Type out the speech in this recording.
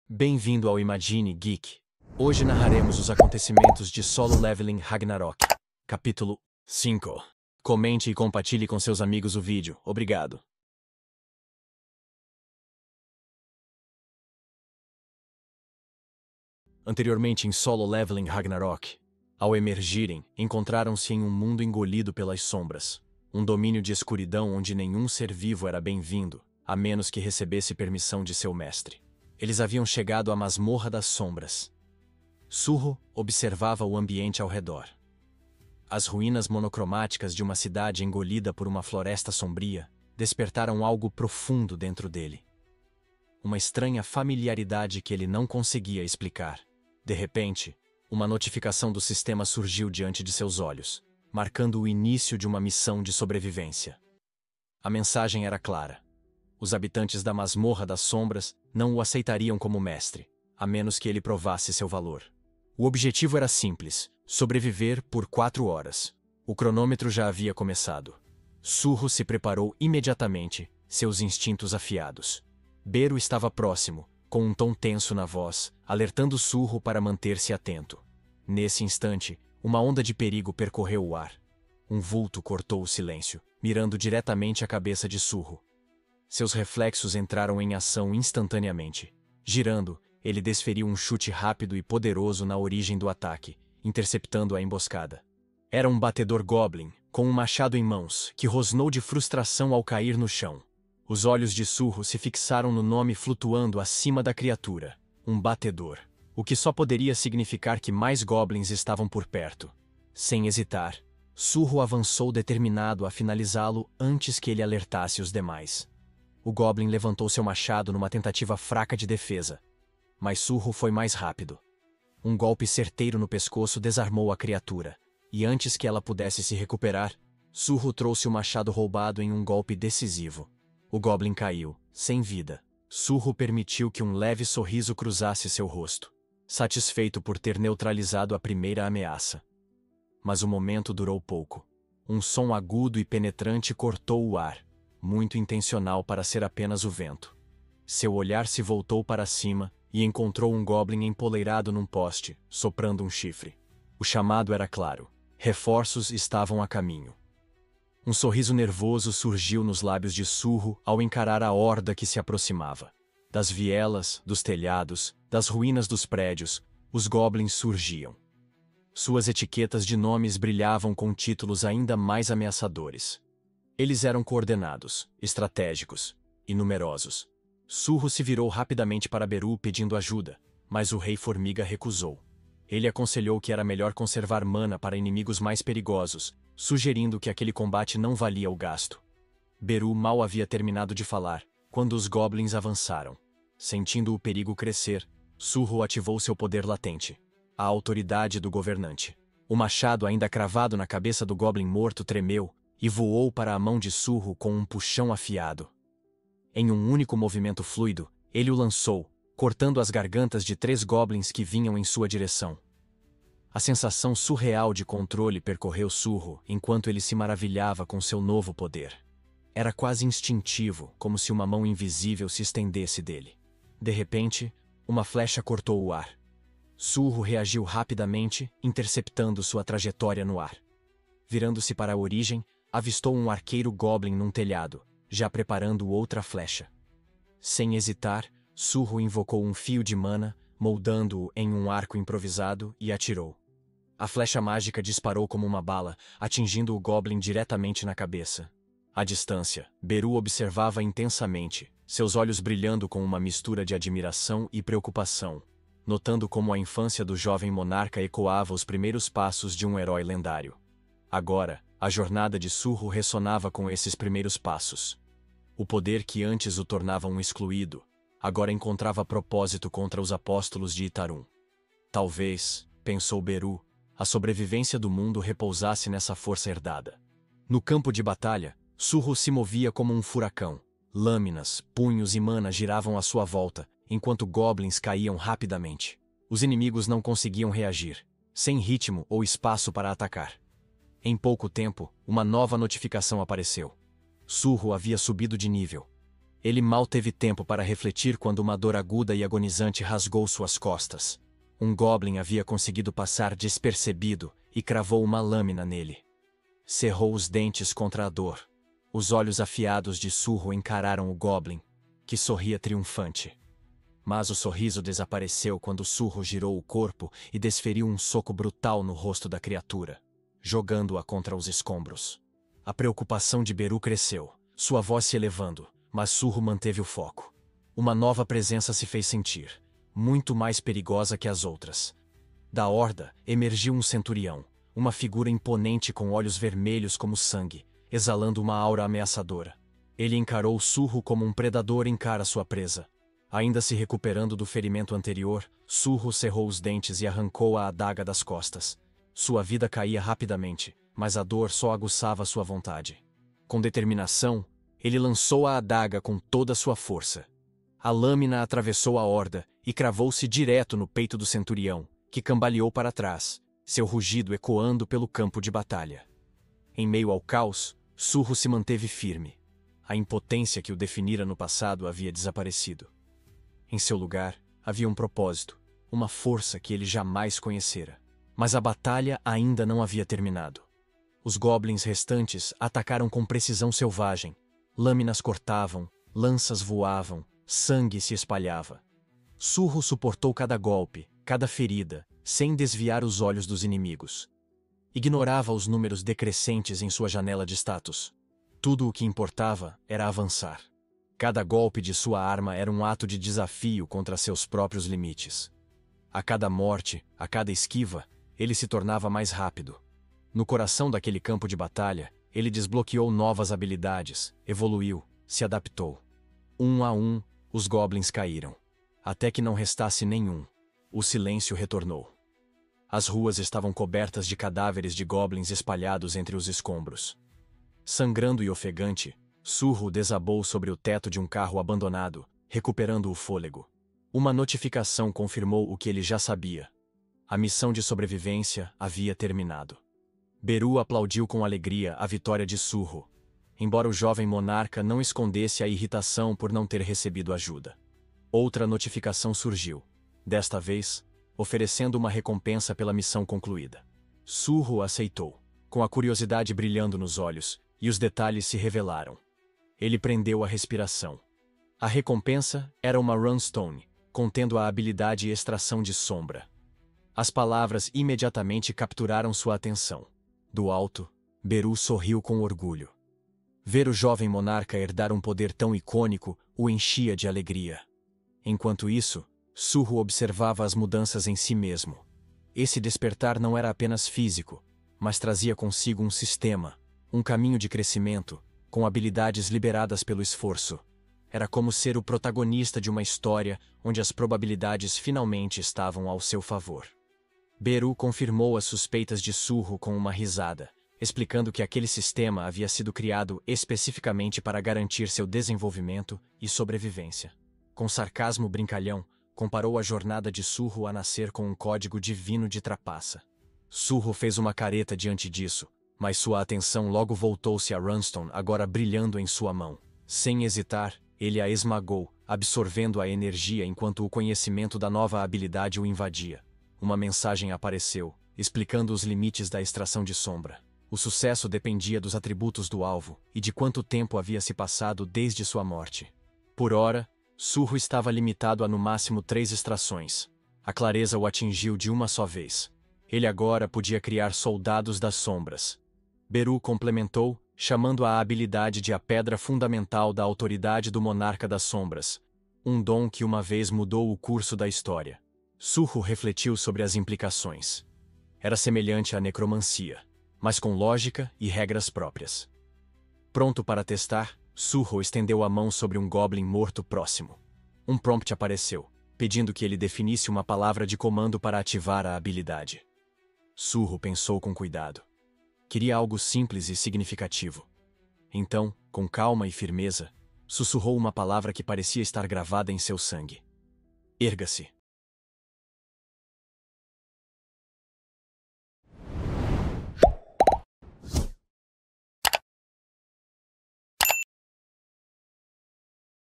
Bem-vindo ao Imagine Geek. Hoje narraremos os acontecimentos de Solo Leveling Ragnarok. Capítulo 5. Comente e compartilhe com seus amigos o vídeo. Obrigado. Anteriormente em Solo Leveling Ragnarok, ao emergirem, encontraram-se em um mundo engolido pelas sombras. Um domínio de escuridão onde nenhum ser vivo era bem-vindo, a menos que recebesse permissão de seu mestre. Eles haviam chegado à Masmorra das Sombras. Surro observava o ambiente ao redor. As ruínas monocromáticas de uma cidade engolida por uma floresta sombria despertaram algo profundo dentro dele. Uma estranha familiaridade que ele não conseguia explicar. De repente, uma notificação do sistema surgiu diante de seus olhos, marcando o início de uma missão de sobrevivência. A mensagem era clara. Os habitantes da Masmorra das Sombras não o aceitariam como mestre, a menos que ele provasse seu valor. O objetivo era simples: sobreviver por 4 horas. O cronômetro já havia começado. Surro se preparou imediatamente, seus instintos afiados. Beru estava próximo, com um tom tenso na voz, alertando Surro para manter-se atento. Nesse instante, uma onda de perigo percorreu o ar. Um vulto cortou o silêncio, mirando diretamente a cabeça de Surro. Seus reflexos entraram em ação instantaneamente. Girando, ele desferiu um chute rápido e poderoso na origem do ataque, interceptando a emboscada. Era um batedor goblin, com um machado em mãos, que rosnou de frustração ao cair no chão. Os olhos de Surro se fixaram no nome flutuando acima da criatura, um batedor, o que só poderia significar que mais goblins estavam por perto. Sem hesitar, Surro avançou determinado a finalizá-lo antes que ele alertasse os demais. O goblin levantou seu machado numa tentativa fraca de defesa, mas Surro foi mais rápido. Um golpe certeiro no pescoço desarmou a criatura, e antes que ela pudesse se recuperar, Surro trouxe o machado roubado em um golpe decisivo. O goblin caiu, sem vida. Surro permitiu que um leve sorriso cruzasse seu rosto, satisfeito por ter neutralizado a primeira ameaça. Mas o momento durou pouco. Um som agudo e penetrante cortou o ar, muito intencional para ser apenas o vento. Seu olhar se voltou para cima e encontrou um goblin empoleirado num poste, soprando um chifre. O chamado era claro. Reforços estavam a caminho. Um sorriso nervoso surgiu nos lábios de Surro ao encarar a horda que se aproximava. Das vielas, dos telhados, das ruínas dos prédios, os goblins surgiam. Suas etiquetas de nomes brilhavam com títulos ainda mais ameaçadores. Eles eram coordenados, estratégicos e numerosos. Surro se virou rapidamente para Beru pedindo ajuda, mas o Rei Formiga recusou. Ele aconselhou que era melhor conservar mana para inimigos mais perigosos, sugerindo que aquele combate não valia o gasto. Beru mal havia terminado de falar, quando os goblins avançaram. Sentindo o perigo crescer, Surro ativou seu poder latente, a autoridade do governante. O machado ainda cravado na cabeça do goblin morto tremeu, e voou para a mão de Surro com um puxão afiado. Em um único movimento fluido, ele o lançou, cortando as gargantas de 3 goblins que vinham em sua direção. A sensação surreal de controle percorreu Surro enquanto ele se maravilhava com seu novo poder. Era quase instintivo, como se uma mão invisível se estendesse dele. De repente, uma flecha cortou o ar. Surro reagiu rapidamente, interceptando sua trajetória no ar. Virando-se para a origem, avistou um arqueiro goblin num telhado, já preparando outra flecha. Sem hesitar, Surro invocou um fio de mana, moldando-o em um arco improvisado, e atirou. A flecha mágica disparou como uma bala, atingindo o goblin diretamente na cabeça. À distância, Beru observava intensamente, seus olhos brilhando com uma mistura de admiração e preocupação, notando como a infância do jovem monarca ecoava os primeiros passos de um herói lendário. Agora, a jornada de Surro ressonava com esses primeiros passos. O poder que antes o tornava um excluído, agora encontrava propósito contra os apóstolos de Itarum. Talvez, pensou Beru, a sobrevivência do mundo repousasse nessa força herdada. No campo de batalha, Surro se movia como um furacão. Lâminas, punhos e mana giravam à sua volta, enquanto goblins caíam rapidamente. Os inimigos não conseguiam reagir, sem ritmo ou espaço para atacar. Em pouco tempo, uma nova notificação apareceu. Surro havia subido de nível. Ele mal teve tempo para refletir quando uma dor aguda e agonizante rasgou suas costas. Um goblin havia conseguido passar despercebido e cravou uma lâmina nele. Cerrou os dentes contra a dor. Os olhos afiados de Surro encararam o goblin, que sorria triunfante. Mas o sorriso desapareceu quando Surro girou o corpo e desferiu um soco brutal no rosto da criatura, jogando-a contra os escombros. A preocupação de Beru cresceu, sua voz se elevando, mas Surro manteve o foco. Uma nova presença se fez sentir, muito mais perigosa que as outras. Da horda emergiu um centurião, uma figura imponente com olhos vermelhos como sangue, exalando uma aura ameaçadora. Ele encarou Surro como um predador encara sua presa. Ainda se recuperando do ferimento anterior, Surro cerrou os dentes e arrancou a adaga das costas. Sua vida caía rapidamente, mas a dor só aguçava sua vontade. Com determinação, ele lançou a adaga com toda sua força. A lâmina atravessou a horda e cravou-se direto no peito do centurião, que cambaleou para trás, seu rugido ecoando pelo campo de batalha. Em meio ao caos, Surro se manteve firme. A impotência que o definira no passado havia desaparecido. Em seu lugar, havia um propósito, uma força que ele jamais conhecera. Mas a batalha ainda não havia terminado. Os goblins restantes atacaram com precisão selvagem. Lâminas cortavam, lanças voavam, sangue se espalhava. Surro suportou cada golpe, cada ferida, sem desviar os olhos dos inimigos. Ignorava os números decrescentes em sua janela de status. Tudo o que importava era avançar. Cada golpe de sua arma era um ato de desafio contra seus próprios limites. A cada morte, a cada esquiva, ele se tornava mais rápido. No coração daquele campo de batalha, ele desbloqueou novas habilidades, evoluiu, se adaptou. Um a um, os goblins caíram. Até que não restasse nenhum. O silêncio retornou. As ruas estavam cobertas de cadáveres de goblins espalhados entre os escombros. Sangrando e ofegante, Surro desabou sobre o teto de um carro abandonado, recuperando o fôlego. Uma notificação confirmou o que ele já sabia. A missão de sobrevivência havia terminado. Beru aplaudiu com alegria a vitória de Surro, embora o jovem monarca não escondesse a irritação por não ter recebido ajuda. Outra notificação surgiu, desta vez, oferecendo uma recompensa pela missão concluída. Surro aceitou, com a curiosidade brilhando nos olhos, e os detalhes se revelaram. Ele prendeu a respiração. A recompensa era uma runestone, contendo a habilidade extração de sombra. As palavras imediatamente capturaram sua atenção. Do alto, Beru sorriu com orgulho. Ver o jovem monarca herdar um poder tão icônico o enchia de alegria. Enquanto isso, Surro observava as mudanças em si mesmo. Esse despertar não era apenas físico, mas trazia consigo um sistema, um caminho de crescimento, com habilidades liberadas pelo esforço. Era como ser o protagonista de uma história onde as probabilidades finalmente estavam ao seu favor. Beru confirmou as suspeitas de Surro com uma risada, explicando que aquele sistema havia sido criado especificamente para garantir seu desenvolvimento e sobrevivência. Com sarcasmo brincalhão, comparou a jornada de Surro a nascer com um código divino de trapaça. Surro fez uma careta diante disso, mas sua atenção logo voltou-se a Runestone, agora brilhando em sua mão. Sem hesitar, ele a esmagou, absorvendo a energia enquanto o conhecimento da nova habilidade o invadia. Uma mensagem apareceu, explicando os limites da extração de sombra. O sucesso dependia dos atributos do alvo e de quanto tempo havia se passado desde sua morte. Por ora, Surro estava limitado a no máximo 3 extrações. A clareza o atingiu de uma só vez. Ele agora podia criar soldados das sombras. Beru complementou, chamando a habilidade de a pedra fundamental da autoridade do monarca das sombras, um dom que uma vez mudou o curso da história. Surro refletiu sobre as implicações. Era semelhante à necromancia, mas com lógica e regras próprias. Pronto para testar, Surro estendeu a mão sobre um goblin morto próximo. Um prompt apareceu, pedindo que ele definisse uma palavra de comando para ativar a habilidade. Surro pensou com cuidado. Queria algo simples e significativo. Então, com calma e firmeza, sussurrou uma palavra que parecia estar gravada em seu sangue. Erga-se.